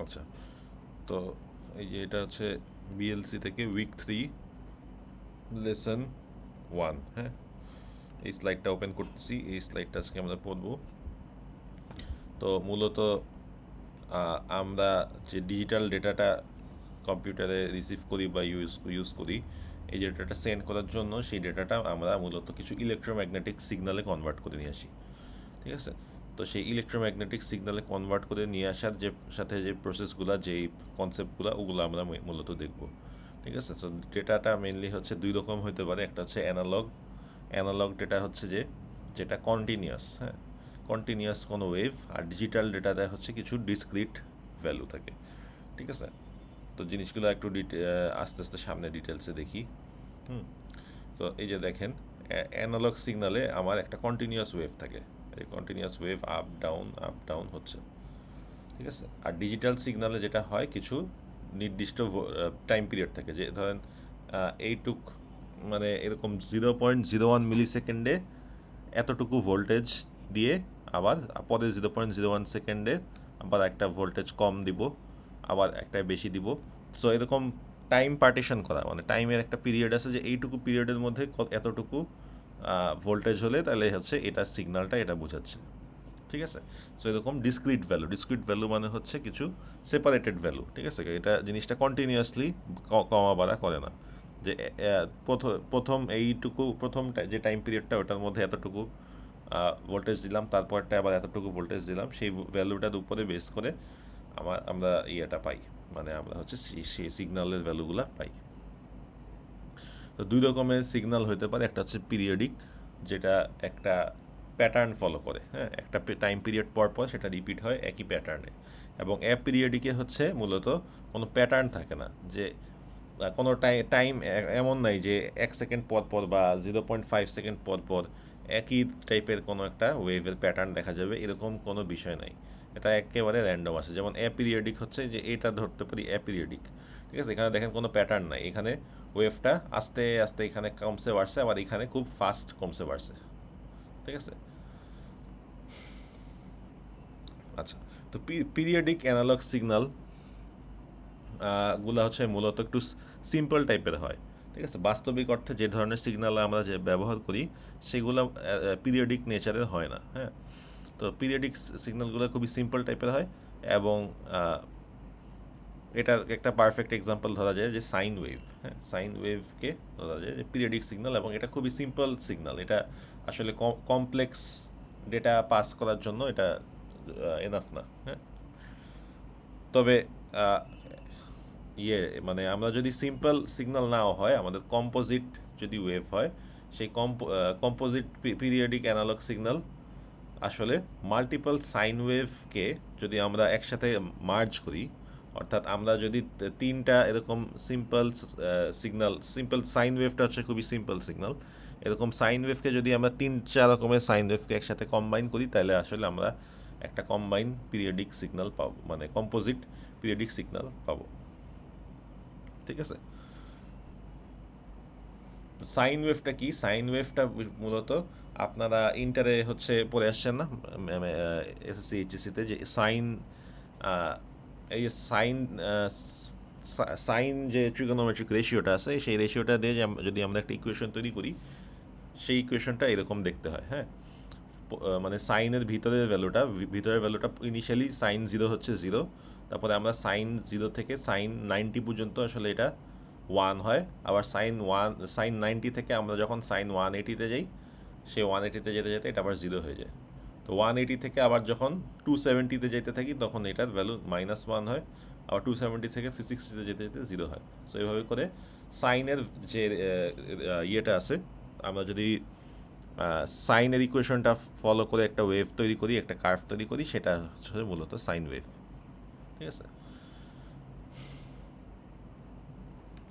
আচ্ছা, তো এই যে এটা হচ্ছে বিএলসি থেকে উইক 3 লেসন 1। হ্যাঁ, এই স্লাইডটা ওপেন করতেছি, এই স্লাইডটা আজকে আমরা পড়বো। তো মূলত আমরা যে ডিজিটাল ডেটাটা কম্পিউটারে রিসিভ করি বা ইউজ করি, এই ডেটাটা সেন্ড করার জন্য সেই ডেটাটা আমরা মূলত কিছু ইলেকট্রোম্যাগনেটিক সিগনালে কনভার্ট করে নিয়ে আসি। ঠিক আছে, তো সেই ইলেকট্রোম্যাগনেটিক সিগনালে কনভার্ট করে নিয়ে আসার যে সাথে যে প্রসেসগুলো, যেই কনসেপ্টগুলো, ওগুলো আমরা মূলত দেখব। ঠিক আছে, তো ডেটাটা মেনলি হচ্ছে দুই রকম হতে পারে। একটা হচ্ছে অ্যানালগ। অ্যানালগ ডেটা হচ্ছে যেটা কন্টিনিউয়াস, হ্যাঁ, কন্টিনিউয়াস কোনো ওয়েভ। আর ডিজিটাল ডেটাতে হচ্ছে কিছু ডিসক্রিট ভ্যালু থাকে। ঠিক আছে, তো জিনিসগুলো একটু আস্তে আস্তে সামনে ডিটেলসে দেখি। হুম, তো এই যে দেখেন, অ্যানালগ সিগনালে আমার একটা কন্টিনিউয়াস ওয়েভ থাকে। এই কন্টিনিউয়াস ওয়েভ আপ ডাউন হচ্ছে। ঠিক আছে, আর ডিজিটাল সিগনালে যেটা হয়, কিছু নির্দিষ্ট টাইম পিরিয়ড থাকে, যে ধরেন এইটুক, মানে এরকম 0.01 মিলি সেকেন্ডে এতটুকু ভোল্টেজ দিয়ে, আবার পরে 0.01 সেকেন্ডে আবার একটা ভোল্টেজ কম দিব, আবার একটা বেশি দিব। সো এরকম টাইম পার্টিশন করা, মানে টাইমের একটা পিরিয়ড আছে যে এইটুকু পিরিয়ডের মধ্যে এতটুকু ভোল্টেজ হলে তাহলে হচ্ছে এটা সিগন্যালটা এটা বোঝাচ্ছে। ঠিক আছে, সো এরকম ডিসক্রিট ভ্যালু মানে হচ্ছে কিছু সেপারেটেড ভ্যালু। ঠিক আছে, এটা জিনিসটা কন্টিনিউয়াসলি কমা বাড়া করে না, যে প্রথম এইটুকু যে টাইম পিরিয়ডটা, ওটার মধ্যে এতটুকু ভোল্টেজ দিলাম, তারপরটা আবার এতটুকু ভোল্টেজ দিলাম, সেই ভ্যালুটার উপরে বেস করে আমরা ইয়েটা পাই, মানে আমরা হচ্ছে সেই সিগন্যালের ভ্যালুগুলো পাই। তো দুই রকমের সিগন্যাল হতে পারে। একটা হচ্ছে পিরিয়ডিক, যেটা একটা প্যাটার্ন ফলো করে, হ্যাঁ, একটা টাইম পিরিয়ড পর পর সেটা রিপিট হয় একই প্যাটার্নে। এবং অ্যাপিরিয়ডিকে হচ্ছে মূলত কোনো প্যাটার্ন থাকে না, যে কোনো টাইম এমন নাই যে 1 সেকেন্ড পর পর বা 0.5 সেকেন্ড পর পর একই টাইপের কোনো একটা ওয়েভের প্যাটার্ন দেখা যাবে, এরকম কোনো বিষয় নাই। এটা একেবারে র্যান্ডম আছে। যেমন অ্যাপিরিয়ডিক হচ্ছে যে এটা ধরতে পারি অ্যাপিরিয়ডিক। ঠিক আছে, এখানে দেখেন কোনো প্যাটার্ন নাই, এখানে ওয়েভটা আস্তে আস্তে এখানে কমছে বাড়ছে, আবার এখানে খুব ফাস্ট কমছে বাড়ছে। ঠিক আছে, আচ্ছা, তো পিরিয়ডিক অ্যানালগ সিগন্যাল গুলো হচ্ছে মূলত একটু সিম্পল টাইপের হয়। ঠিক আছে, বাস্তবিক অর্থে যে ধরনের সিগন্যাল আমরা যে ব্যবহার করি, সেগুলো পিরিয়ডিক নেচারের হয় না। হ্যাঁ, তো পিরিয়ডিক সিগন্যালগুলো খুবই সিম্পল টাইপের হয়। এবং এটার একটা পারফেক্ট এক্সাম্পল ধরা যায় যে সাইন ওয়েভ। হ্যাঁ, সাইন ওয়েভকে ধরা যায় যে পিরিয়ডিক সিগন্যাল, এবং এটা খুবই সিম্পল সিগন্যাল। এটা আসলে কমপ্লেক্স ডেটা পাস করার জন্য এটা এনাফ না। হ্যাঁ, তবে আহ, মানে আমরা যদি সিম্পল সিগন্যাল নাও হয়, আমাদের কম্পোজিট যদি ওয়েভ হয়, সেই কম্পোজিট পিরিয়ডিক অ্যানালগ সিগন্যাল আসলে মাল্টিপল সাইন ওয়েভকে যদি আমরা একসাথে মার্জ করি, অর্থাৎ আমরা যদি তিনটা এরকম সিম্পল সাইন ওয়েভটা হচ্ছে খুবই সিম্পল সিগন্যাল, এরকম সাইন ওয়েভকে যদি আমরা 3-4 রকমের সাইন ওয়েভকে একসাথে কম্বাইন করি, তাহলে আসলে আমরা একটা কম্বাইন পিরিয়ডিক সিগন্যাল পাবো, মানে কম্পোজিট পিরিয়ডিক সিগন্যাল পাবো। ঠিক আছে, সাইন ওয়েভটা কি? সাইন ওয়েভটা মূলত আপনারা ইন্টারে হচ্ছে পড়ে আসছেন না, এসএসসি এইচএসসিতে, যে সাইন, এই যে সাইন যে ট্রিগোনোমেট্রিক রেশিওটা আছে, সেই রেশিওটা দিয়ে যদি আমরা একটা ইকুয়েশন তৈরি করি, সেই ইকুয়েশনটা এরকম দেখতে হয়। হ্যাঁ, মানে সাইনের ভিতরের ভ্যালুটা ইনিশিয়ালি sin 0 হচ্ছে 0, তারপরে আমরা sin 0 থেকে sin 90 পর্যন্ত আসলে এটা 1 হয়। আবার sin 90 থেকে আমরা যখন sin 180-তে যাই, সেই 180-তে যেতে যেতে এটা আবার 0 হয়ে যায়। তো 180 থেকে আবার যখন 270-তে যেতে থাকি, তখন এটার ভ্যালু -1 হয়। আবার 270 থেকে 360-তে যেতে যেতে 0 হয়। সো এইভাবে করে সাইনের যে ইয়েটা আছে, আমরা যদি সাইনের ইকুয়েশনটা ফলো করে একটা ওয়েভ তৈরি করি, একটা কার্ভ তৈরি করি, সেটা হচ্ছে মূলত সাইন ওয়েভ। ঠিক আছে,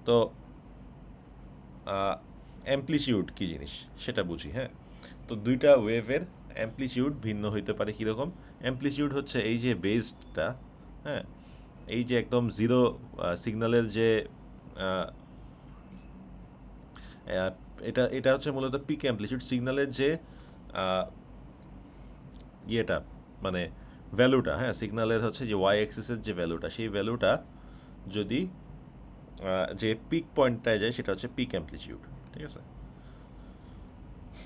তো অ্যাম্পলিটিউড কী জিনিস সেটা বুঝি। হ্যাঁ, তো দুইটা ওয়েভের অ্যাম্পলিটিউড ভিন্ন হইতে পারে। কীরকম? অ্যাম্পলিটিউড হচ্ছে এই যে বেসটা, হ্যাঁ, এই যে একদম জিরো সিগন্যালের যে আহ, আহ, এটা এটা হচ্ছে মূলত পিক অ্যাম্পলিটিউড সিগন্যালের যে আহ, ইয়েটা, মানে ভ্যালুটা, হ্যাঁ, সিগন্যালের হচ্ছে যে ওয়াই অ্যাক্সিসের যে ভ্যালুটা, সেই ভ্যালুটা যদি যে পিক পয়েন্টটায় যায় সেটা হচ্ছে পিক অ্যাম্পলিটিউড। ঠিক আছে,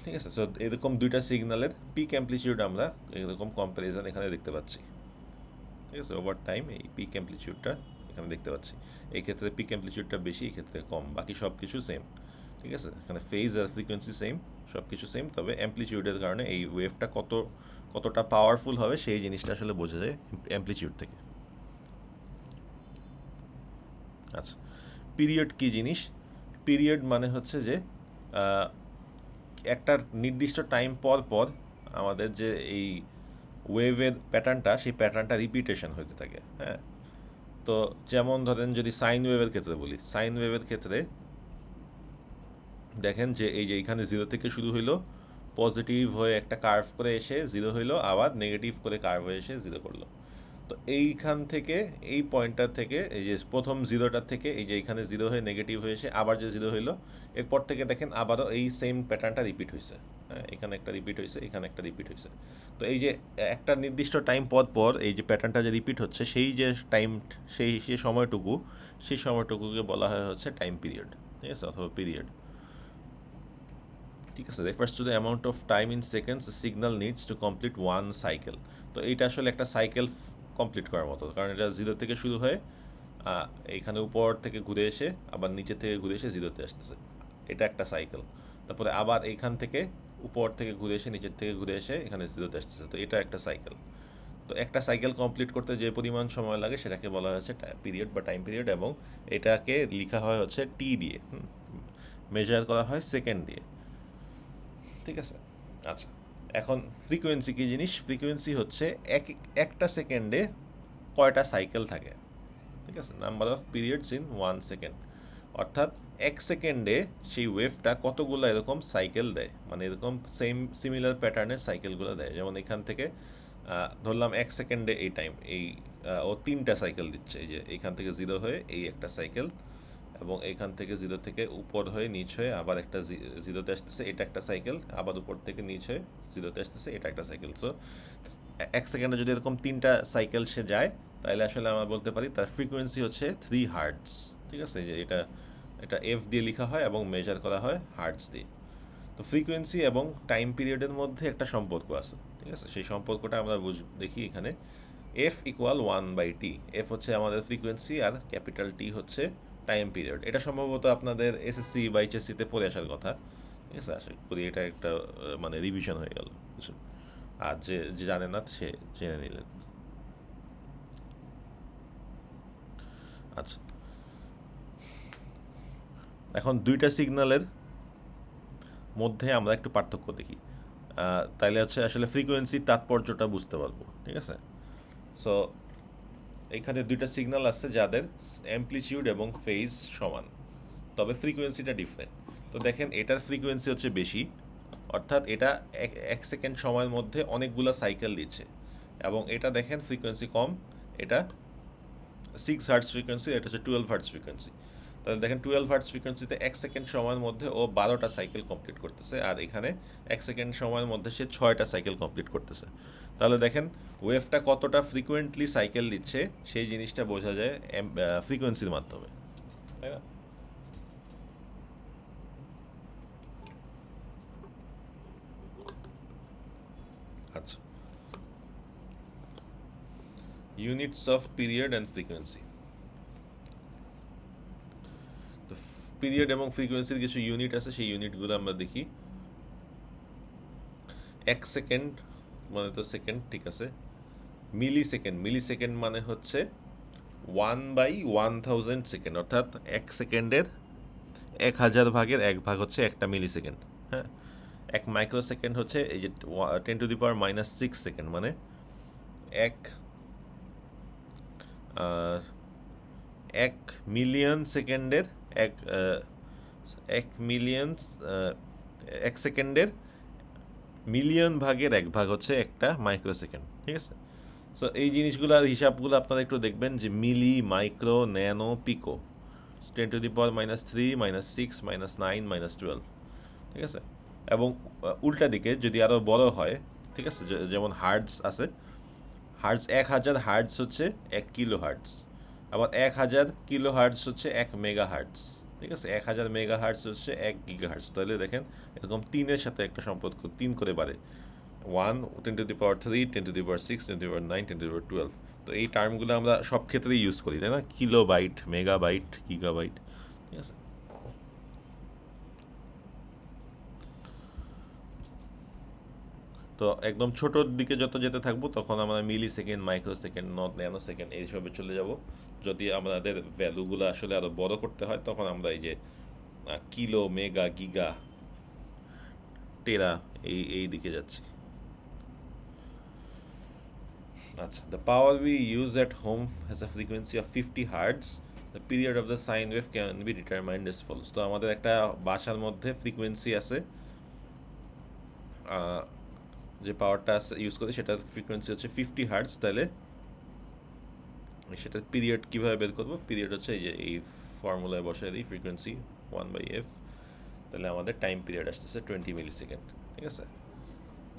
ঠিক আছে। সো এরকম দুইটা সিগন্যালের পিক অ্যাম্পলিটিউড আমরা এরকম কম্প্যারিজন এখানে দেখতে পাচ্ছি। ঠিক আছে, ওভার টাইম এই পিক অ্যাম্পলিটিউডটা এখানে দেখতে পাচ্ছি। এই ক্ষেত্রে পিক অ্যাম্পলিটিউডটা বেশি, এই ক্ষেত্রে কম, বাকি সব কিছু সেম। ঠিক আছে, এখানে ফেজ আর ফ্রিকোয়েন্সি সেম, সব কিছু সেম, তবে অ্যাম্পলিটিউডের কারণে এই ওয়েভটা কতটা পাওয়ারফুল হবে সেই জিনিসটা আসলে বোঝা যায় অ্যাম্পলিটিউড থেকে। আচ্ছা, পিরিয়ড কী জিনিস? পিরিয়ড মানে হচ্ছে যে একটা নির্দিষ্ট টাইম পর পর আমাদের যে এই ওয়েভের প্যাটার্নটা, সেই প্যাটার্নটা রিপিটেশন হতে থাকে। হ্যাঁ, তো যেমন ধরেন যদি সাইন ওয়েভের ক্ষেত্রে বলি, সাইন ওয়েভের ক্ষেত্রে দেখেন যে এই যে এইখানে জিরো থেকে শুরু হইলো, পজিটিভ হয়ে একটা কার্ভ করে এসে জিরো হইলো, আবার নেগেটিভ করে কার্ভ হয়ে এসে জিরো করলো। তো এইখান থেকে, এই পয়েন্টটার থেকে, এই যে প্রথম জিরোটার থেকে এই যে এইখানে জিরো হয়ে নেগেটিভ হয়ে এসে আবার যে জিরো হইলো, এরপর থেকে দেখেন আবারও এই সেম প্যাটার্নটা রিপিট হয়েছে। হ্যাঁ, এখানে একটা রিপিট হয়েছে, এখানে একটা রিপিট হয়েছে। তো এই যে একটা নির্দিষ্ট টাইম পর পর এই যে প্যাটার্নটা যে রিপিট হচ্ছে, সেই যে টাইম, সেই সময়টুকু, সেই সময়টুকুকে বলা হয় হচ্ছে টাইম পিরিয়ড। ঠিক আছে, অথবা পিরিয়ড। ঠিক আছে, refers to the amount of time in seconds signal needs to complete one cycle. তো এইটা আসলে একটা সাইকেল কমপ্লিট করার মতো, কারণ এটা জিরো থেকে শুরু হয়ে এইখানে উপর থেকে ঘুরে এসে আবার নিচে থেকে ঘুরে এসে জিরোতে আসতেছে, এটা একটা সাইকেল। তারপরে আবার এইখান থেকে উপর থেকে ঘুরে এসে নিচের থেকে ঘুরে এসে এখানে জিরোতে আসতেছে, তো এটা একটা সাইকেল। তো একটা সাইকেল কমপ্লিট করতে যে পরিমাণ সময় লাগে সেটাকে বলা হচ্ছে পিরিয়ড বা টাইম পিরিয়ড, এবং এটাকে লেখা হয় হচ্ছে টি দিয়ে, মেজার করা হয় সেকেন্ড দিয়ে। ঠিক আছে, আচ্ছা, এখন ফ্রিকোয়েন্সি কী জিনিস? ফ্রিকোয়েন্সি হচ্ছে একটা সেকেন্ডে কয়টা সাইকেল থাকে। ঠিক আছে, number of periods in 1 second, অর্থাৎ এক সেকেন্ডে সেই ওয়েভটা কতগুলো এরকম সাইকেল দেয়, মানে এরকম সেম সিমিলার প্যাটার্নের সাইকেলগুলো দেয়। যেমন এখান থেকে ধরলাম এক সেকেন্ডে এই টাইম, এই ও 3টা সাইকেল দিচ্ছে। এই যে এইখান থেকে জিরো হয়ে এই একটা সাইকেল, এবং এইখান থেকে জিরো থেকে উপর হয়ে নিচ হয়ে আবার একটা জিরোতে আসতেছে, এটা একটা সাইকেল, আবার উপর থেকে নিচ হয়ে জিরোতে আসতেছে, এটা একটা সাইকেল। সো এক সেকেন্ডে যদি এরকম 3টা সাইকেল সে যায়, তাহলে আসলে আমরা বলতে পারি তার ফ্রিকোয়েন্সি হচ্ছে 3 হার্টজ। ঠিক আছে, যে এটা এটা এফ দিয়ে লেখা হয় এবং মেজার করা হয় হার্টজ দিয়ে। তো ফ্রিকোয়েন্সি এবং টাইম পিরিয়ডের মধ্যে একটা সম্পর্ক আছে। ঠিক আছে, সেই সম্পর্কটা আমরা দেখি এখানে। এফ ইকুয়াল 1/t, এফ হচ্ছে আমাদের ফ্রিকোয়েন্সি আর ক্যাপিটাল টি হচ্ছে টাইম পিরিয়ড। এটা সম্ভবত আপনাদের এসএসসি বা এইচএসসিতে পড়ে আসার কথা। ঠিক আছে, আশা করি এটা একটা মানে রিভিশন হয়ে গেল, আর যে যে জানে না সে জেনে নিলেন। আচ্ছা, এখন দুইটা সিগন্যালের মধ্যে আমরা একটু পার্থক্য দেখি, তাইলে হচ্ছে আসলে ফ্রিকোয়েন্সির তাৎপর্যটা বুঝতে পারবো। ঠিক আছে, সো এখানে দুইটা সিগন্যাল আছে যাদের অ্যাম্পলিটিউড এবং ফেজ সমান, তবে ফ্রিকোয়েন্সিটা ডিফারেন্ট। তো দেখেন এটার ফ্রিকোয়েন্সি হচ্ছে বেশি, অর্থাৎ এটা এক সেকেন্ড সময়ের মধ্যে অনেকগুলো সাইকেল দিচ্ছে, এবং এটা দেখেন ফ্রিকোয়েন্সি কম, এটা 6 হার্টস ফ্রিকোয়েন্সি, এটা হচ্ছে 12 হার্টস ফ্রিকোয়েন্সি। তাহলে দেখেন 12 হার্টস ফ্রিকোয়েন্সিতে এক সেকেন্ড সময়ের মধ্যে ও 12টা সাইকেল কমপ্লিট করতেছে, আর এখানে এক সেকেন্ড সময়ের মধ্যে সে 6টা সাইকেল কমপ্লিট করতেছে। তাহলে দেখেন ওয়েভটা কতটা ফ্রিকোয়েন্টলি সাইকেল দিচ্ছে সেই জিনিসটা বোঝা যায় ফ্রিকোয়েন্সির মাধ্যমে, তাই না? আচ্ছা, units of period and frequency. তো পিরিয়ড এবং ফ্রিকোয়েন্সির কিছু ইউনিট আছে, সেই ইউনিটগুলো আমরা দেখি। এক সেকেন্ড মানে তো সেকেন্ড, ঠিক আছে। মিলি সেকেন্ড, মিলি সেকেন্ড মানে হচ্ছে 1/1000 সেকেন্ড, অর্থাৎ এক সেকেন্ডের 1000 ভাগের 1 ভাগ হচ্ছে একটা মিলি সেকেন্ড। হ্যাঁ, এক মাইক্রো সেকেন্ড হচ্ছে এই যে 10⁻⁻6 সেকেন্ড, মানে এক আহ, 1 মিলিয়ন সেকেন্ডের এক 1 মিলিয়ন, এক সেকেন্ডের মিলিয়ন ভাগের 1 ভাগ হচ্ছে একটা মাইক্রো সেকেন্ড। ঠিক আছে, সো এই জিনিসগুলোর হিসাবগুলো আপনারা একটু দেখবেন, যে মিলি, মাইক্রো, ন্যানো, পিকো, 10⁻³ -6 -9 -12। ঠিক আছে, এবং উল্টা দিকে যদি আরও বড় হয়, ঠিক আছে, যেমন হার্টস আছে, হার্টস 1000 হার্টস হচ্ছে 1 কিলো হার্টস, আবার 1000 কিলো হার্টস হচ্ছে 1 মেগা হার্টস। ঠিক আছে, 1000 মেগা হার্টস হচ্ছে 1 গিগা হার্টস। তাহলে দেখেন এরকম 3-এর সাথে একটা সম্পর্ক, 3 করে বাড়ে। 1, 10⁻³ 10⁻⁶ 10⁻৯ 10⁻12। তো এই টার্মগুলো আমরা সব ক্ষেত্রেই ইউজ করি, তাই না? Kilobyte, megabyte, gigabyte. ঠিক আছে, তো একদম ছোটোর দিকে যত যেতে থাকবো তখন আমরা milli second, micro second, nano second এইসবে চলে যাব। যদি আমাদের ভ্যালুগুলো আসলে আরও বড় করতে হয় তখন আমরা এই যে কিলো, মেগা, গিগা, টেরা এই দিকে যাচ্ছি। আচ্ছা, the power we use at home has a frequency of 50 hertz. The period of the sine wave can be determined as follows. তো আমাদের একটা বাসার মধ্যে ফ্রিকোয়েন্সি আছে, যে পাওয়ারটা ইউজ করি সেটার ফ্রিকোয়েন্সি হচ্ছে 50 হার্টজ। তাহলে সেটার পিরিয়ড কীভাবে বের করবো? পিরিয়ড হচ্ছে এই যে এই ফর্মুলায় বসায় দিই, ফ্রিকোয়েন্সি 1/f। তাহলে আমাদের টাইম পিরিয়ড আসতেছে 20 মিলিসেকেন্ড। ঠিক আছে,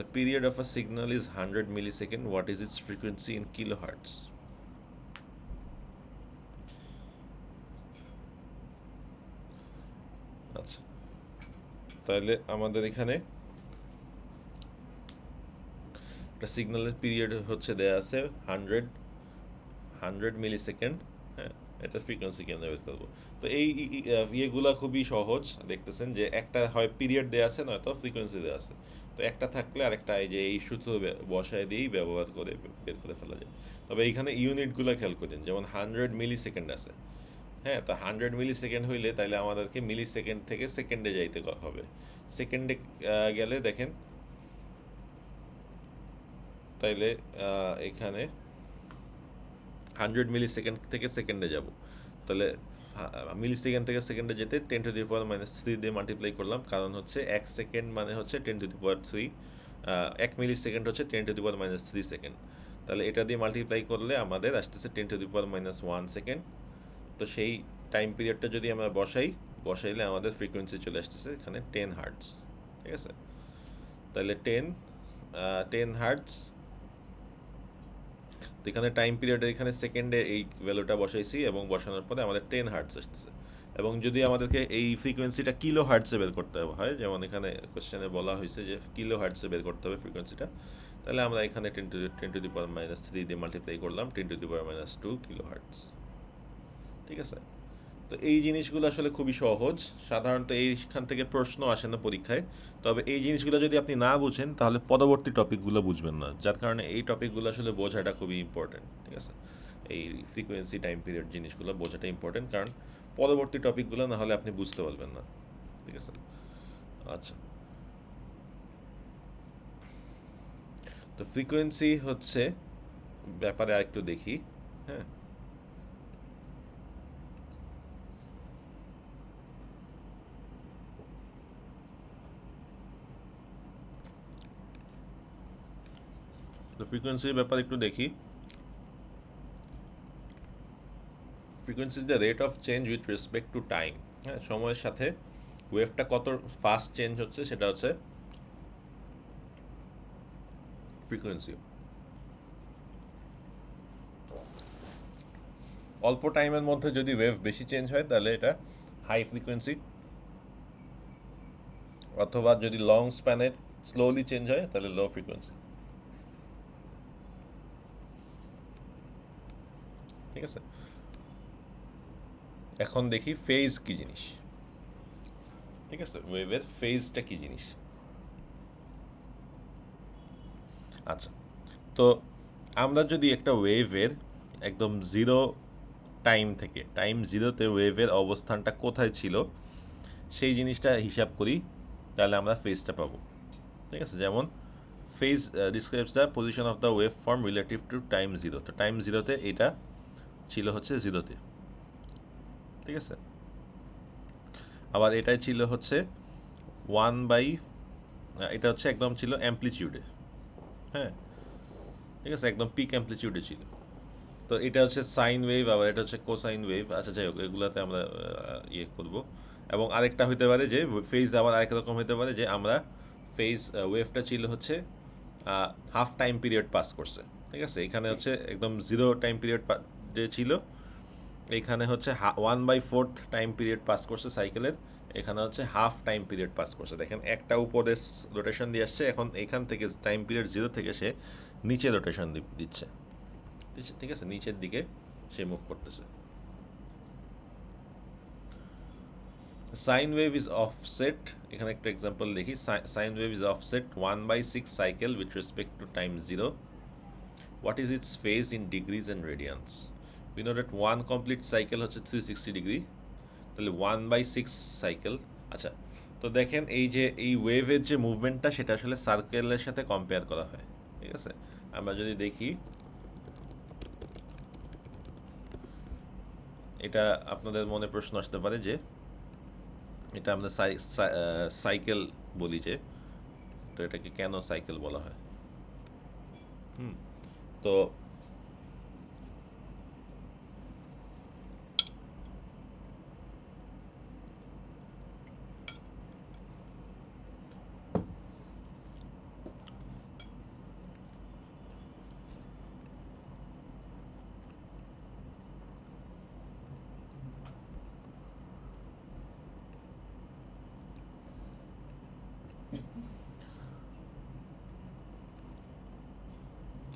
the period of a signal is 100 millisecond. What is its frequency in kilohertz? আচ্ছা, তাহলে আমাদের এখানে একটা সিগন্যালের পিরিয়ড হচ্ছে দেয়া আছে 100 মিলিসেকেন্ড। হ্যাঁ, এটা ফ্রিকোয়েন্সি কেমনে বের করবো? তো এই ইয়েগুলা খুবই সহজ। দেখতেছেন যে একটা হয় পিরিয়ড দেওয়া আছে, নয়তো ফ্রিকোয়েন্সি দেওয়া আছে। তো একটা থাকলে আরেকটা এই যে এই সূত্র বসায় দিয়েই ব্যবহার করে বের করে ফেলা যায়। তবে এইখানে ইউনিটগুলো খেয়াল করেন, যেমন 100 মিলিসেকেন্ড আছে। হ্যাঁ, তো 100 মিলিসেকেন্ড হইলে তাহলে আমাদেরকে মিলিসেকেন্ড থেকে সেকেন্ডে যাইতে হবে। সেকেন্ডে গেলে দেখেন, তাইলে এখানে 100 মিলিসেকেন্ড থেকে সেকেন্ডে যাব। তাহলে মিলিসেকেন্ড থেকে সেকেন্ডে যেতে 10⁻³ দিয়ে মাল্টিপ্লাই করলাম, কারণ হচ্ছে 1 সেকেন্ড মানে হচ্ছে 10⁻³ 1 মিলিসেকেন্ড হচ্ছে 10⁻³ সেকেন্ড। তাহলে এটা দিয়ে মাল্টিপ্লাই করলে আমাদের আসতেছে 10⁻⁻1 সেকেন্ড। তো সেই টাইম পিরিয়ডটা যদি আমরা বসাইলে আমাদের ফ্রিকোয়েন্সি চলে আসতেছে এখানে 10 হার্টস। ঠিক আছে, তাহলে 10 হার্টস। তো এখানে টাইম পিরিয়ডে এখানে সেকেন্ডে এই ভ্যালুটা বসাইছি এবং বসানোর পরে আমাদের 10 হার্টস আসতেছে। এবং যদি আমাদেরকে এই ফ্রিকোয়েন্সিটা কিলো হার্টসে বের করতে হয়, যেমন এখানে কোশ্চেনে বলা হয়েছে যে কিলো হার্টসে বের করতে হবে ফ্রিকোয়েন্সিটা, তাহলে আমরা এখানে 10⁻³ দিয়ে মাল্টিপ্লাই করলাম 10⁻² কিলো হার্টস। ঠিক আছে, তো এই জিনিসগুলো আসলে খুবই সহজ। সাধারণত এইখান থেকে প্রশ্ন আসে না পরীক্ষায়। তবে এই জিনিসগুলো যদি আপনি না বুঝেন তাহলে পরবর্তী টপিকগুলো বুঝবেন না, যার কারণে এই টপিকগুলো আসলে বোঝাটা খুবই ইম্পর্টেন্ট। ঠিক আছে, এই ফ্রিকোয়েন্সি, টাইম পিরিয়ড জিনিসগুলো বোঝাটা ইম্পর্টেন্ট, কারণ পরবর্তী টপিকগুলো না হলে আপনি বুঝতে পারবেন না। ঠিক আছে, আচ্ছা, তো ফ্রিকোয়েন্সি হচ্ছে ব্যাপারে আরেকটু দেখি। হ্যাঁ, তো ফ্রিকোয়েন্সির ব্যাপারে একটু দেখি। Frequency is the rate of change with respect to time. হ্যাঁ, সময়ের সাথে ওয়েভটা কত ফাস্ট চেঞ্জ হচ্ছে সেটা হচ্ছে ফ্রিকোয়েন্সি। অল্প টাইমের মধ্যে যদি ওয়েভ বেশি চেঞ্জ হয় তাহলে এটা হাই ফ্রিকোয়েন্সি, অথবা যদি লং স্প্যানের স্লোলি চেঞ্জ হয় তাহলে লো ফ্রিকোয়েন্সি। ঠিক আছে, এখন দেখি ফেজ কি জিনিস। ঠিক আছে, ওয়েভের ফেজটা কি জিনিস। আচ্ছা, তো আমরা যদি একটা ওয়েভের একদম জিরো টাইম থেকে টাইম জিরোতে ওয়েভের অবস্থানটা কোথায় ছিল সেই জিনিসটা হিসাব করি, তাহলে আমরা ফেজটা পাবো। ঠিক আছে, যেমন phase describes the position of the wave form relative to time zero. তো টাইম জিরোতে এটা ছিল হচ্ছে জিরোতে। ঠিক আছে, আবার এটাই ছিল হচ্ছে 1/, এটা হচ্ছে একদম ছিল অ্যাম্পলিটিউডে। হ্যাঁ, ঠিক আছে, একদম পিক অ্যাম্পলিটিউডে ছিল। তো এটা হচ্ছে সাইন ওয়েভ, আবার এটা হচ্ছে কোসাইন ওয়েভ। আচ্ছা, যাই হোক, এগুলোতে আমরা ইয়ে করবো। এবং আরেকটা হইতে পারে যে ফেজ আবার আরেক রকম হইতে পারে, যে আমরা ফেজ ওয়েভটা ছিল হচ্ছে হাফ টাইম পিরিয়ড পাস করছে, ঠিক আছে। এখানে হচ্ছে একদম জিরো টাইম পিরিয়ড যে ছিল, এইখানে হচ্ছে 1/4 টাইম পিরিয়ড পাস করছে সাইকেলের, এখানে হচ্ছে হাফ টাইম পিরিয়ড পাস করছে। দেখেন একটা উপরে রোটেশন দিয়ে আসছে, এখন এখান থেকে টাইম পিরিয়ড জিরো থেকে সে নিচে রোটেশন দিচ্ছে, ঠিক আছে, নিচের দিকে সে মুভ করতেছে। সাইন ওয়েভ ইজ অফসেট, এখানে একটা এক্সাম্পল দেখি। Sine wave is offset 1/6 cycle with respect to time zero. What is it's phase in degrees and radiance? We know that 1 complete cycle হচ্ছে 360 ডিগ্রি, তাহলে 1/6 সাইকেল। আচ্ছা, তো দেখেন এই যে এই ওয়েভের যে মুভমেন্টটা সেটা আসলে সার্কেলের সাথে কম্পেয়ার করা হয়, ঠিক আছে। আমরা যদি দেখি, এটা আপনাদের মনে প্রশ্ন আসতে পারে যে এটা আমরা সাইকেল বলি যে, তো এটাকে কেন সাইকেল বলা হয়? তো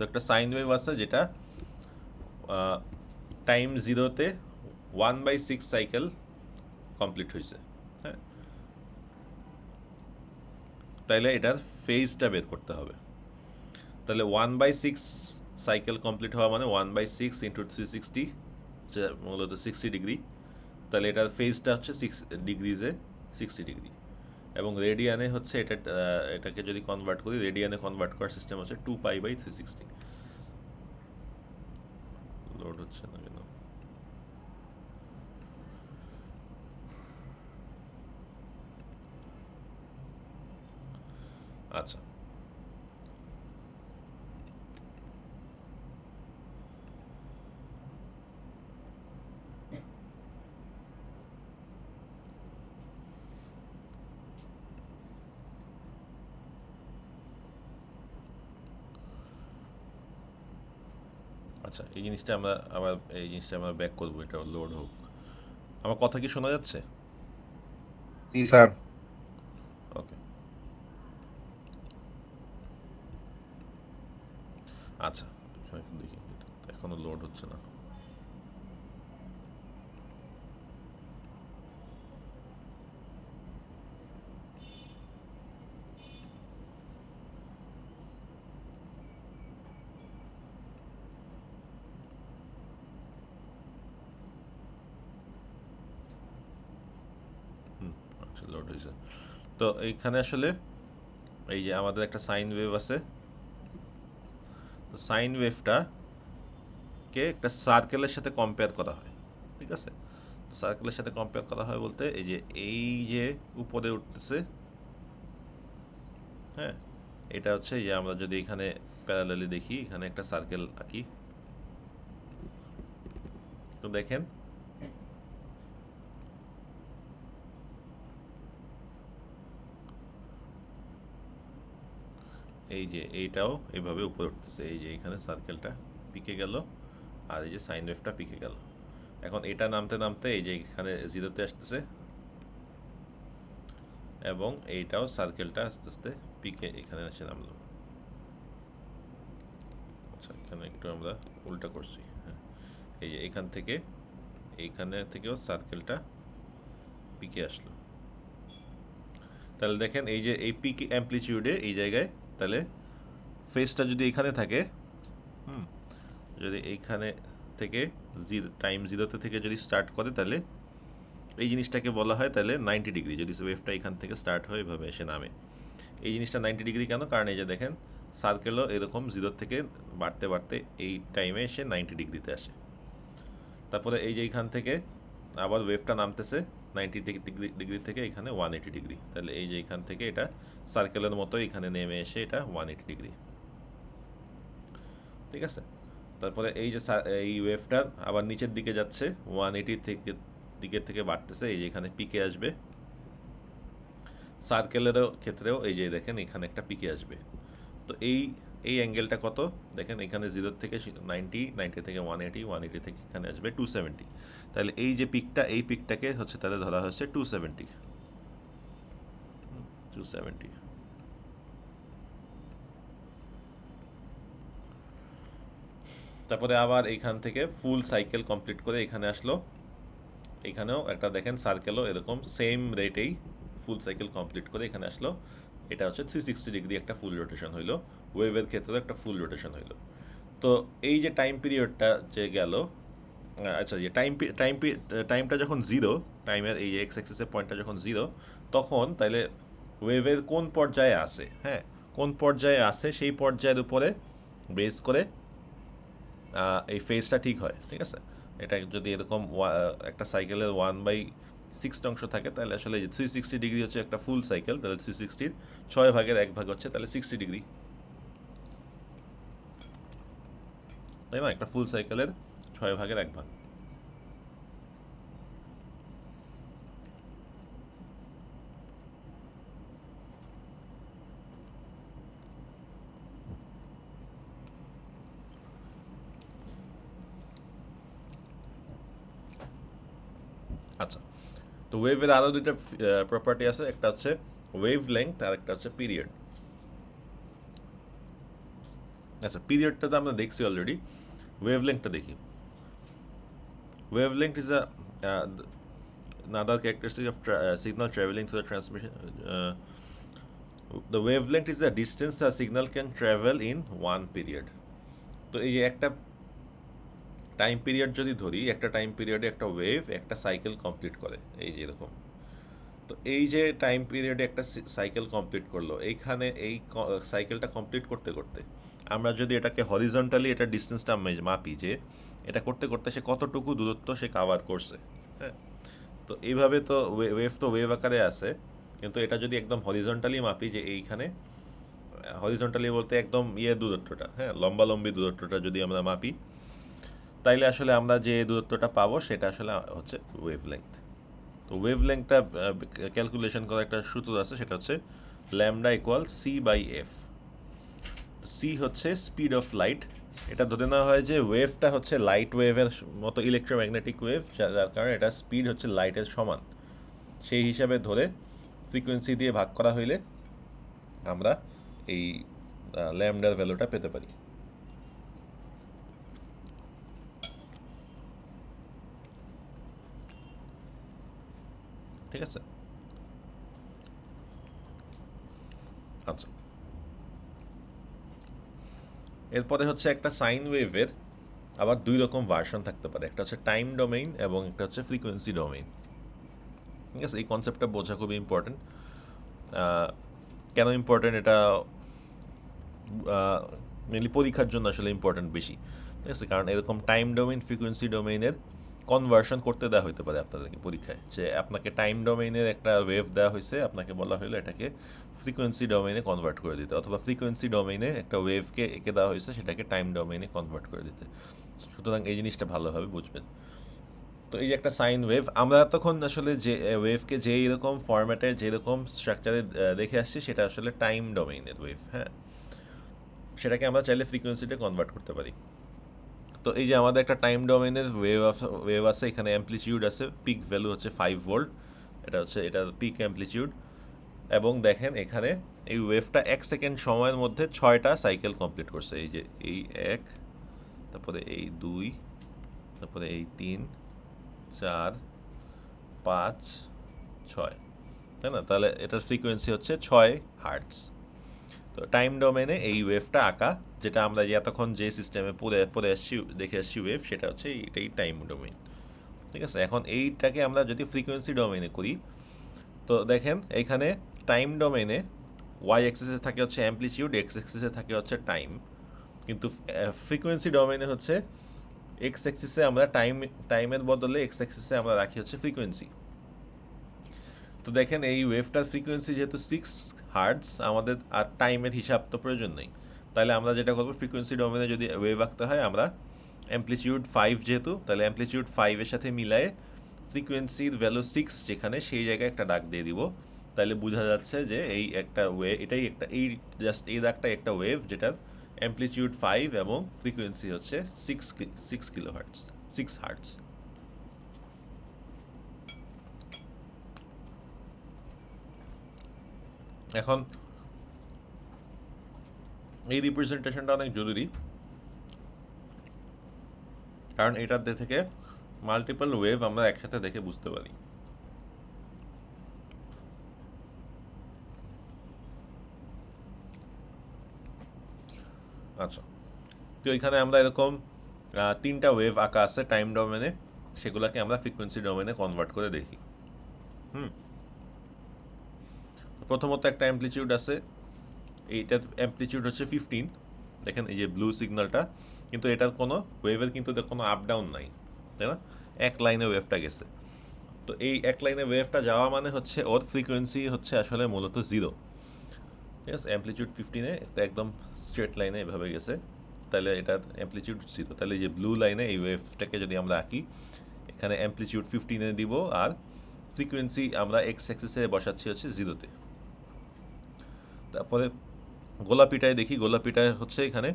তো একটা সাইন ওয়েভ আছে যেটা টাইম জিরোতে 1/6 সাইকেল কমপ্লিট হয়েছে, হ্যাঁ, তাইলে এটার ফেজটা বের করতে হবে। তাহলে 1/6 সাইকেল কমপ্লিট হওয়া মানে 1/6 ইন্টু 360, মূলত 60 ডিগ্রি। তাহলে এটার ফেজটা হচ্ছে 6 ডিগ্রিজে 60 ডিগ্রি, এবং রেডিয়ানে হচ্ছে এটাকে যদি কনভার্ট করি, রেডিয়ানে কনভার্ট করার সিস্টেম হচ্ছে 2π/360। লোড হচ্ছে না কেন? আচ্ছা, আচ্ছা, এই জিনিসটা আমরা ব্যাক করবো, এটা লোড হোক। আমার কথা কি শোনা যাচ্ছে? জি স্যার। ওকে, আচ্ছা, দেখি, এটা এখনো লোড হচ্ছে না। আচ্ছা, লোড হয়েছে। তো এইখানে আসলে এই যে আমাদের একটা সাইন ওয়েভ আছে, তো সাইন ওয়েভটাকে একটা সার্কেলের সাথে কম্পেয়ার করা হয়, ঠিক আছে। তো সার্কেলের সাথে কম্পেয়ার করা হয় বলতে এই যে উপরে উঠতেছে, হ্যাঁ, এটা হচ্ছে যে আমরা যদি এখানে প্যারালালি দেখি, এখানে একটা সার্কেল আঁকি, তো দেখেন এই যে এইটাও এইভাবে উপরে উঠতেছে, এই যে এখানে সার্কেলটা পিকে গেল, আর এই যে সাইন ওয়েভটা পিকে গেল। এখন এটা নামতে নামতে এই যে এখানে জিরোতে আসতেছে, এবং এইটাও সার্কেলটা আস্তে আস্তে পিকে এখানে এসে নামলো। আচ্ছা, এখানে একটু আমরা উল্টা করছি, হ্যাঁ, এই যে এইখানে থেকেও সার্কেলটা পিকে আসলো। তাহলে দেখেন এই যে এই পিক অ্যাম্পলিটিউডে এই জায়গায়, তাহলে ফেসটা যদি এখানে থাকে, যদি এইখানে থেকে টাইম জিরোতে থেকে যদি স্টার্ট করে, তাহলে এই জিনিসটাকে বলা হয় তাহলে 90 ডিগ্রি। যদি ওয়েভটা এখান থেকে স্টার্ট হয় এভাবে এসে নামে, এই জিনিসটা 90 ডিগ্রি কেন? কারণ এই যে দেখেন সার্কেলও এরকম জিরো থেকে বাড়তে বাড়তে এই টাইমে এসে 90 ডিগ্রিতে আসে। তারপরে এই যে এইখান থেকে আবার ওয়েভটা নামতেছে 90 ডিগ্রি থেকে এখানে 180 ডিগ্রি, তাহলে এই যে এখান থেকে এটা সার্কেলের মতো এখানে নেমে এসে এটা 180 ডিগ্রি, ঠিক আছে। তারপরে এই যে এই ওয়েভটা আবার নিচের দিকে যাচ্ছে, 180 দিকের থেকে বাড়তেছে, এই যে এখানে পিকে আসবে। সার্কেলেরও ক্ষেত্রেও এই যে দেখেন এখানে একটা পিকে আসবে, তো এই এই অ্যাঙ্গেলটা কত দেখেন, এখানে 0 থেকে 90, 90 থেকে 180, 180 থেকে এখানে আসবে 270। তাহলে এই যে পিকটা, এই পিকটাকে হচ্ছে তাহলে ধরা হচ্ছে 270। তারপরে আবার এইখান থেকে ফুল সাইকেল কমপ্লিট করে এখানে আসলো, এখানেও একটা দেখেন সার্কেলও এরকম সেম রেটেই ফুল সাইকেল কমপ্লিট করে এখানে আসলো। এটা হচ্ছে 360 ডিগ্রি একটা ফুল রোটেশন হইলো, ওয়েভের ক্ষেত্রেও একটা ফুল রোটেশন হইলো। তো এই যে টাইম পিরিয়ডটা যে গেল, আচ্ছা যে টাইমটা যখন জিরো, টাইমের এই এক্স অ্যাক্সিসের পয়েন্টটা যখন জিরো, তখন তাহলে ওয়েভের কোন পর্যায়ে আসে, হ্যাঁ কোন পর্যায়ে আসে সেই পর্যায়ের উপরে বেস করে এই ফেজটা ঠিক হয়, ঠিক আছে। এটা যদি এরকম একটা সাইকেলের 1/6 অংশ থাকে, তাহলে আসলে 360 ডিগ্রি হচ্ছে একটা ফুল সাইকেল, তাহলে 360-র 6/1 হচ্ছে তাহলে 60 ডিগ্রি, তাই না? একটা ফুল সাইকেলের 6/1 আচ্ছা, তো ওয়েভের আরও দুইটা প্রপার্টি আছে, একটা হচ্ছে ওয়েভ লেংথ আর একটা হচ্ছে পিরিয়ড। আচ্ছা, পিরিয়ডটা তো আমরা দেখছি অলরেডি, ওয়েভ লেংথটা দেখি। Wave length is another characteristic of signal traveling through the transmission. The wavelength is the distance a signal can travel in one period. তো এই যে একটা টাইম পিরিয়ড যদি ধরি, একটা টাইম পিরিয়ডে একটা ওয়েভ একটা সাইকেল কমপ্লিট করে, এই যে এরকম। তো এই যে টাইম পিরিয়ডে একটা সাইকেল কমপ্লিট করলো, এইখানে এই সাইকেলটা কমপ্লিট করতে করতে আমরা যদি এটাকে হরিজন্টালি এটা ডিস্টেন্সটা মাপি, যে এটা করতে করতে সে কতটুকু দূরত্ব সে কাভার করছে, হ্যাঁ। তো এইভাবে তো ওয়েভ তো ওয়েভ আকারে আছে, কিন্তু এটা যদি একদম হরিজন্টালি মাপি, যে এইখানে হরিজন্টালি বলতে একদম দূরত্বটা, হ্যাঁ লম্বালম্বি দূরত্বটা যদি আমরা মাপি, তাইলে আসলে আমরা যে দূরত্বটা পাবো সেটা আসলে হচ্ছে ওয়েভ লেংথ। তো ওয়েভ লেংথটা ক্যালকুলেশন করার একটা সূত্র আছে, সেটা হচ্ছে ল্যামডা ইকুয়াল c/f। সি হচ্ছে স্পিড অফ লাইট। এটা ধরে নেওয়া হয় যে ওয়েভটা হচ্ছে লাইট ওয়েভের মতো ইলেকট্রোম্যাগনেটিক ওয়েভ, যার কারণে এটা স্পিড হচ্ছে লাইটের সমান, সেই হিসাবে ধরে ফ্রিকোয়েন্সি দিয়ে ভাগ করা হইলে আমরা এই ল্যামডার ভ্যালুটা পেতে পারি। ঠিক আছে, আচ্ছা। এরপরে হচ্ছে একটা সাইন ওয়েভের আবার দুই রকম ভার্সন থাকতে পারে, একটা হচ্ছে টাইম ডোমেইন এবং একটা হচ্ছে ফ্রিকোয়েন্সি ডোমেইন। ঠিক আছে, এই কনসেপ্টটা বোঝা খুবই ইম্পর্টেন্ট। কেন ইম্পর্টেন্ট এটা মেনলি পরীক্ষার জন্য আসলে ইম্পর্টেন্ট বেশি, ঠিক আছে। কারণ এরকম টাইম ডোমেইন ফ্রিকোয়েন্সি ডোমেইনের কনভার্সন করতে দেওয়া হতে পারে আপনাদেরকে পরীক্ষায়, যে আপনাকে টাইম ডোমেইনের একটা ওয়েভ দেওয়া হয়েছে, আপনাকে বলা হলো এটাকে ফ্রিকোয়েন্সি ডোমেইনে কনভার্ট করে দিতে, অথবা ফ্রিকোয়েন্সি ডোমেইনে একটা ওয়েভকে এঁকে দেওয়া হয়েছে, সেটাকে টাইম ডোমেইনে কনভার্ট করে দিতে। সুতরাং এই জিনিসটা ভালোভাবে বুঝবেন। তো এই যে একটা সাইন ওয়েভ, আমরা তখন আসলে যে ওয়েভকে যেই রকম ফরম্যাটে যেরকম স্ট্রাকচারে দেখে আসছি, সেটা আসলে টাইম ডোমেইনের ওয়েভ, হ্যাঁ। সেটাকে আমরা চাইলে ফ্রিকোয়েন্সিতে কনভার্ট করতে পারি। তো এই যে আমাদের একটা টাইম ডোমেইনের ওয়েভ আছে, এখানে অ্যাম্পলিটিউড আছে, পিক ভ্যালু হচ্ছে 5 ভোল্ট, এটা হচ্ছে এটা পিক অ্যাম্পলিটিউড। এবং দেখেন এখানে এই ওয়েভটা 1 সেকেন্ড সময়ের মধ্যে 6টা সাইকেল কমপ্লিট করছে, এই যে এই 1, তারপরে এই 2, তারপরে এই 3, 4, 5, 6, তাই না? তাহলে এটার ফ্রিকোয়েন্সি হচ্ছে 6 হার্টজ। তো টাইম ডোমেনে এই ওয়েভটা আঁকা, যেটা আমরা এতক্ষণ যে সিস্টেমে পড়ে আসছি দেখে আসছি ওয়েভ, সেটা হচ্ছে এটাই টাইম ডোমেইন। ঠিক আছে, এখন এইটাকে আমরা যদি ফ্রিকোয়েন্সি ডোমেইনে করি, তো দেখেন এইখানে টাইম ডোমেইনে ওয়াই অ্যাক্সিসে থাকে হচ্ছে অ্যাম্পলিটিউড, এক্স অ্যাক্সিসে থাকে হচ্ছে টাইম, কিন্তু ফ্রিকোয়েন্সি ডোমেইনে হচ্ছে এক্স অ্যাক্সিসে আমরা টাইমের বদলে এক্স অ্যাক্সিসে আমরা রাখি হচ্ছে ফ্রিকোয়েন্সি। তো দেখেন এই ওয়েভটার ফ্রিকোয়েন্সি যেহেতু 6 হার্টজ, আমাদের আর টাইমের হিসাব তো প্রয়োজন নেই। তাহলে আমরা যেটা করবো, ফ্রিকোয়েন্সি ডোমেনে যদি ওয়েভ আঁকতে হয়, আমরা অ্যাম্পলিটিউড 5 যেহেতু, তাহলে অ্যাম্পলিটিউড 5-এর সাথে মিলায়ে ফ্রিকোয়েন্সির ভ্যালু 6 যেখানে, সেই জায়গায় একটা দাগ দিয়ে দিব, তাহলে বোঝা যাচ্ছে যে এই একটা এটাই একটা জাস্ট এই দাগটা একটা ওয়েভ যেটার অ্যামপ্লিটিউড 5 এবং ফ্রিকোয়েন্সি হচ্ছে 6 কিলোহার্টজ 6 হার্টজ। এখন এই রিপ্রেজেন্টেশনটা অনেক জরুরি, কারণ এটার থেকে মাল্টিপল ওয়েভ আমরা একসাথে দেখে বুঝতে পারি। আচ্ছা, তো এখানে আমরা এরকম 3টা ওয়েভ আঁকা আছে টাইম ডোমেনে, সেগুলোকে আমরা ফ্রিকোয়েন্সি ডোমেনে কনভার্ট করে দেখি। প্রথমত একটা অ্যামপ্লিটিউড আছে, এইটার অ্যামপ্লিটিউড হচ্ছে 15। দেখেন এই যে ব্লু সিগন্যালটা, কিন্তু এটার কোনো ওয়েভের কিন্তু কোনো আপ ডাউন নাই, তাই না? এক লাইনে ওয়েভটা গেছে। তো এই এক লাইনে ওয়েভটা যাওয়া মানে হচ্ছে ওর ফ্রিকোয়েন্সি হচ্ছে আসলে মূলত 0। ঠিক আছে, অ্যামপ্লিটিউড 15-এ একটা একদম স্ট্রেট লাইনে এভাবে গেছে, তাহলে এটার অ্যামপ্লিটিউড 0। তাহলে এই যে ব্লু লাইনে এই ওয়েভটাকে যদি আমরা আঁকি, এখানে অ্যামপ্লিটিউড 15-এ দিব, আর ফ্রিকোয়েন্সি আমরা এক্স অ্যাক্সিসে বসাচ্ছি হচ্ছে 0-তে। তারপরে গোলাপিটায় দেখি, গোলাপিটায় হচ্ছে এখানে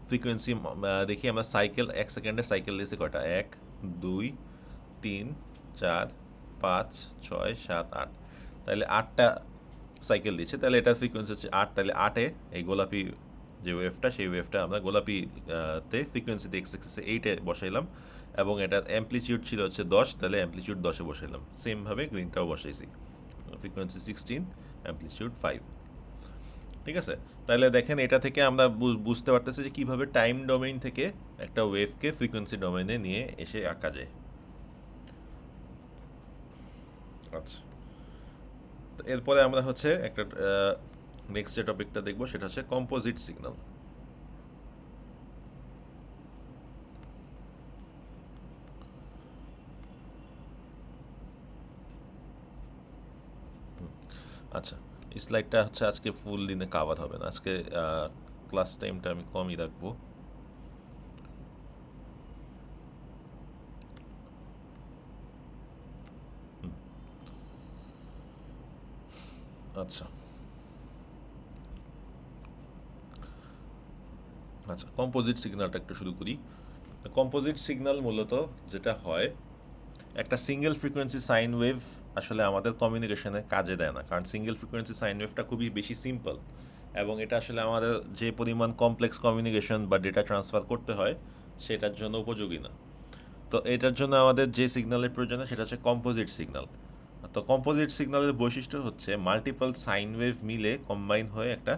ফ্রিকোয়েন্সি দেখি আমরা সাইকেল 1 সেকেন্ডে সাইকেল দিয়েছে কয়টা, 1 2 3 4 5 6 7 8, তাহলে 8টা সাইকেল দিচ্ছে, তাহলে এটার ফ্রিকোয়েন্সি হচ্ছে 8। তাহলে 8-এ এই গোলাপি যে ওয়েভটা, সেই ওয়েভটা আমরা গোলাপিতে ফ্রিকোয়েন্সিতে এক্স এক্সিসে 8-এ বসাইলাম, এবং এটার অ্যামপ্লিটিউড ছিল হচ্ছে 10, তাহলে অ্যামপ্লিটিউড 10-এ বসাইলাম। সেমভাবে গ্রিনটাও বসাইছি, ফ্রিকোয়েন্সি 16, অ্যামপ্লিটিউড 5। ঠিক আছে, তাহলে দেখেন এটা থেকে আমরা বুঝতে পারতেছি যে কীভাবে টাইম ডোমেইন থেকে একটা ওয়েভকে ফ্রিকোয়েন্সি ডোমেইনে নিয়ে এসে আঁকা যায়। আচ্ছা, তো এরপরে আমরা হচ্ছে একটা নেক্সট যে টপিকটা দেখবো সেটা হচ্ছে কম্পোজিট সিগন্যাল। আচ্ছা, এই স্লাইডটা হচ্ছে আজকে ফুল দিনে কাভার হবে না, আজকে ক্লাস টাইমটা আমি কমই রাখবো। আচ্ছা আচ্ছা, কম্পোজিট সিগন্যালটা একটু শুরু করি। কম্পোজিট সিগন্যাল মূলত যেটা হয়, একটা সিঙ্গেল ফ্রিকোয়েন্সি সাইন ওয়েভ আসলে আমাদের কমিউনিকেশনে কাজে দেয় না, কারণ সিঙ্গেল ফ্রিকোয়েন্সি সাইন ওয়েভটা খুবই বেশি সিম্পল, এবং এটা আসলে আমাদের যে পরিমাণ কমপ্লেক্স কমিউনিকেশন বা ডেটা ট্রান্সফার করতে হয় সেটার জন্য উপযোগী না। তো এটার জন্য আমাদের যে সিগন্যালের প্রয়োজন হয় সেটা হচ্ছে কম্পোজিট সিগন্যাল। তো কম্পোজিট সিগন্যালের বৈশিষ্ট্য হচ্ছে মাল্টিপল সাইন ওয়েভ মিলে কম্বাইন হয়ে একটা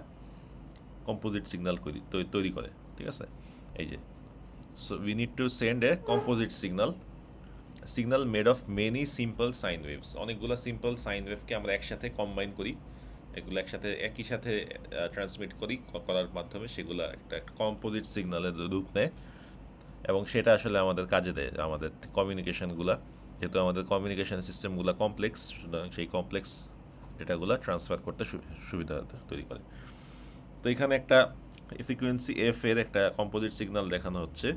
কম্পোজিট সিগন্যাল তৈরি করে। ঠিক আছে, এই যে, so we need to send a composite signal made of many simple sine waves. অনেকগুলো সিম্পল সাইন ওয়েভকে আমরা একসাথে কম্বাইন করি, এগুলো একসাথে একই সাথে ট্রান্সমিট করার মাধ্যমে সেগুলো একটা কম্পোজিট সিগন্যালের রূপ নেয়, এবং সেটা আসলে আমাদের কাজে দেয় আমাদের কমিউনিকেশনগুলো, যেহেতু আমাদের কমিউনিকেশন সিস্টেমগুলো কমপ্লেক্স, সুতরাং সেই কমপ্লেক্স ডেটাগুলো ট্রান্সফার করতে সুবিধা তৈরি করে। তো এখানে একটা ফ্রিকোয়েন্সি এফ এর একটা কম্পোজিট সিগন্যাল দেখানো হচ্ছে।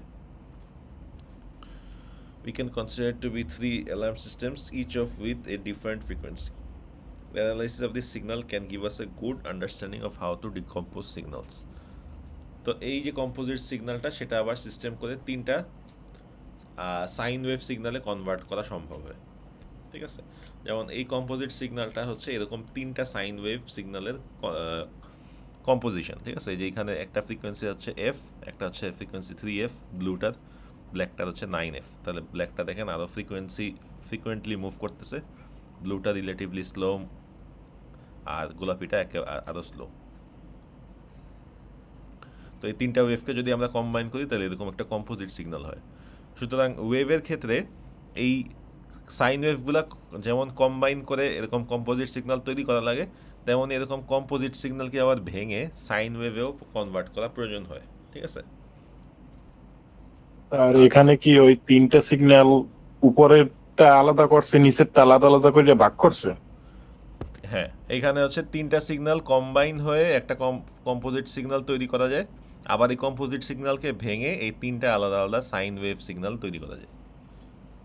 We can consider it to be 3 alarm systems, each of with a different frequency. The analysis of this signal can give us a good understanding of how to decompose signals. তো এই যে composite সিগন্যালটা, সেটা আবার system করে 3টা sine wave সিগন্যালে convert করা সম্ভব হয়। ঠিক আছে, যেমন এই কম্পোজিট সিগন্যালটা হচ্ছে এরকম 3টা সাইন ওয়েভ সিগন্যালের কম্পোজিশন। ঠিক আছে, যে এখানে একটা ফ্রিকোয়েন্সি হচ্ছে এফ, একটা হচ্ছে ফ্রিকোয়েন্সি 3F ব্লুটার, ব্ল্যাকটার হচ্ছে 9F। তাহলে ব্ল্যাকটা দেখেন আরও ফ্রিকুয়েন্টলি মুভ করতেছে, ব্লুটা রিলেটিভলি স্লো, আর গোলাপিটা আরও স্লো। তো এই 3টা ওয়েভকে যদি আমরা কম্বাইন করি তাহলে এরকম একটা কম্পোজিট সিগন্যাল হয়। সুতরাং ওয়েভের ক্ষেত্রে এই সাইন ওয়েভগুলো যেমন কম্বাইন করে এরকম কম্পোজিট সিগন্যাল তৈরি করা লাগে, তেমন এরকম কম্পোজিট সিগন্যালকে আবার ভেঙে সাইন ওয়েভেও কনভার্ট করা প্রয়োজন হয়। ঠিক আছে, আর এখানে কি ওই 3টা সিগন্যাল উপরেরটা আলাদা করছে, নিচেরটা আলাদা আলাদা করে ভাগ করছে? হ্যাঁ, এইখানে হচ্ছে 3টা সিগন্যাল কম্বাইন হয়ে একটা কম্পোজিট সিগন্যাল তৈরি করা যায়, আবার এই কম্পোজিট সিগন্যালকে ভেঙে এই 3টা আলাদা আলাদা সাইন ওয়েভ সিগন্যাল তৈরি করা যায়।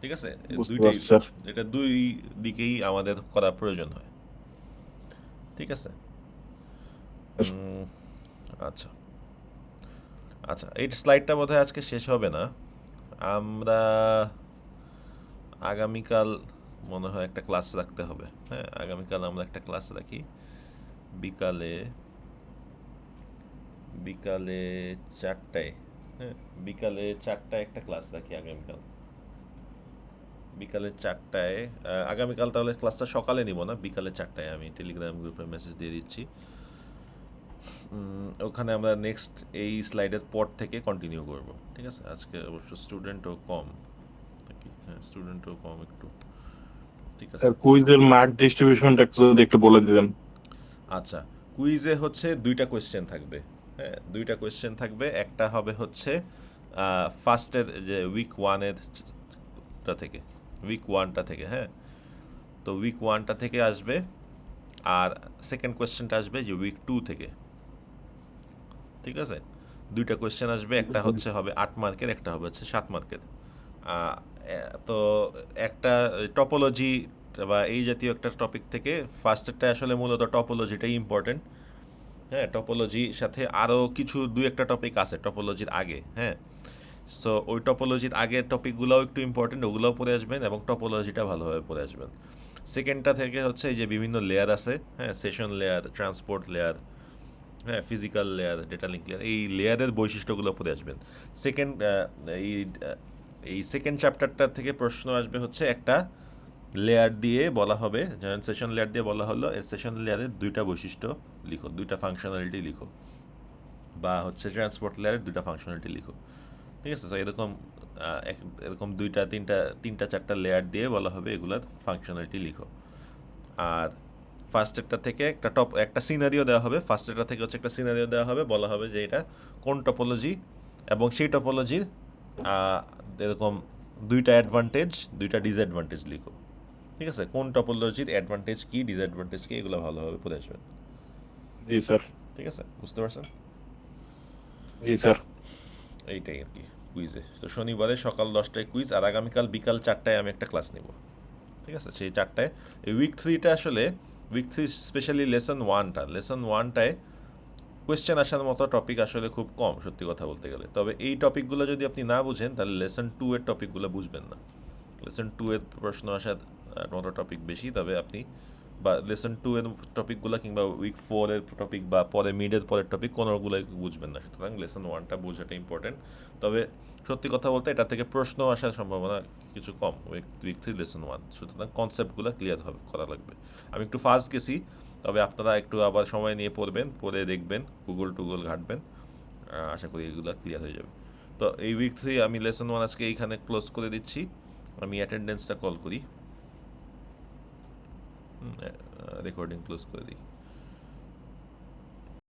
ঠিক আছে, বুঝতে দুইটাই, পারছি স্যার। এটা দুই দিকেই আমাদের করা প্রয়োজন হয়। ঠিক আছে? আচ্ছা আচ্ছা, এই স্লাইডটা বোধহয় আজকে শেষ হবে না। আমরা আগামীকাল মনে হয় একটা ক্লাস রাখতে হবে। হ্যাঁ, আগামীকাল আমরা একটা ক্লাস রাখি বিকালে বিকালে 4টায়। হ্যাঁ, বিকালে 4টায় একটা ক্লাস রাখি আগামীকাল বিকালে 4টায়। আগামীকাল তাহলে ক্লাসটা সকালে নিব না, বিকালে 4টায় আমি টেলিগ্রাম গ্রুপে মেসেজ দিয়ে দিচ্ছি। ওখানে আমরা নেক্সট এই স্লাইডের পর থেকে কন্টিনিউ করব। ঠিক আছে, আজকে অবশ্য স্টুডেন্টও কম থাকি। হ্যাঁ, স্টুডেন্টও কম একটু। ঠিক আছে, স্যার কুইজের মার্ক ডিস্ট্রিবিউশনটা যদি একটু বলে দিতেন। আচ্ছা, কুইজে হচ্ছে 2টা কোয়েশ্চেন থাকবে। হ্যাঁ, 2টা কোয়েশ্চেন থাকবে। একটা হবে হচ্ছে ফার্স্টের যে উইক 1-এরটা থেকে, উইক 1টা থেকে। হ্যাঁ, তো উইক 1টা থেকে আসবে, আর সেকেন্ড কোয়েশ্চেনটা আসবে যে উইক 2 থেকে। ঠিক আছে, 2টা কোয়েশ্চেন আসবে, একটা হচ্ছে হবে 8 মার্কের, একটা হবে হচ্ছে 7 মার্কের। তো একটা টপোলজি বা এই জাতীয় একটা টপিক থেকে ফার্স্টেরটা আসলে মূলত টপোলজিটাই ইম্পর্টেন্ট। হ্যাঁ, টপোলজির সাথে আরও কিছু 2-একটা টপিক আছে টপোলজির আগে। হ্যাঁ, সো ওই টপোলজির আগের টপিকগুলোও একটু ইম্পর্টেন্ট, ওগুলোও পড়ে আসবেন এবং টপোলজিটা ভালোভাবে পড়ে আসবেন। সেকেন্ডটা থেকে হচ্ছে এই যে বিভিন্ন লেয়ার আছে, হ্যাঁ, সেশন লেয়ার, ট্রান্সপোর্ট লেয়ার, হ্যাঁ, physical layer, data link layer, এই লেয়ারের বৈশিষ্ট্যগুলো পড়ে আসবেন। সেকেন্ড এই এই সেকেন্ড চ্যাপ্টারটা থেকে প্রশ্ন আসবে হচ্ছে একটা লেয়ার দিয়ে বলা হবে, যেমন সেশন লেয়ার দিয়ে বলা হলো এই সেশন লেয়ারের 2টা বৈশিষ্ট্য লিখো, 2টা ফাংশনালিটি লিখো, বা হচ্ছে ট্রান্সপোর্ট লেয়ারের 2টা ফাংশনালিটি লিখো। ঠিক আছে, তো এরকম এরকম 2টা 3টা 4টা লেয়ার দিয়ে বলা হবে এগুলার ফাংশনালিটি লিখো। আর ফার্স্টেরটা থেকে একটা সিনারিও দেওয়া হবে, ফার্স্টেরটা থেকে হচ্ছে একটা সিনারিও দেওয়া হবে, বলা হবে যে এটা কোন টপোলজি এবং সেই টপোলজির এরকম 2টা অ্যাডভান্টেজ 2টা ডিসঅ্যাডভান্টেজ লিখো। ঠিক আছে, কোন টপোলজির অ্যাডভান্টেজ কী, ডিসঅ্যাডভান্টেজ কী, এগুলো ভালোভাবে পড়ে আসবেন। জি স্যার। ঠিক আছে, বুঝতে পারছেন? জি স্যার। এইটাই আর কি কুইজে। তো শনিবারে সকাল 10টায় কুইজ, আর আগামীকাল বিকাল 4টায় আমি একটা ক্লাস নেব। ঠিক আছে, সেই 4টায়। এই উইক 3টা আসলে উইক 3 স্পেশালি লেসন ওয়ানটায় কোয়েশ্চেন আসার মতো টপিক আসলে খুব কম, সত্যি কথা বলতে গেলে। তবে এই টপিকগুলো যদি আপনি না বুঝেন তাহলে লেসন 2-এর টপিকগুলো বুঝবেন না। লেসন 2-এর প্রশ্ন আসার মতো টপিক বেশি, তবে আপনি বা লেসন 2-এর টপিকগুলো কিংবা উইক 4-এর টপিক বা পরে মিডের পরের টপিক কোনোগুলোই বুঝবেন না। সুতরাং লেসন 1টা বোঝাটা ইম্পর্টেন্ট। তবে সত্যি কথা বলতে এটা থেকে প্রশ্ন আসার সম্ভাবনা কিছু কম উইক 3 লেসন 1। সুতরাং কনসেপ্টগুলো ক্লিয়ার করা লাগবে। আমি একটু ফাস্ট গেছি, তবে আপনারা একটু আবার সময় নিয়ে পড়বেন, পড়ে দেখবেন, গুগল ঘাঁটবেন, আশা করি এগুলো ক্লিয়ার হয়ে যাবে। তো এই উইক 3 আমি লেসন 1 আজকে এইখানে ক্লোজ করে দিচ্ছি। আমি অ্যাটেন্ডেন্সটা কল করি, রেকর্ডিং ক্লোজ করে দিই।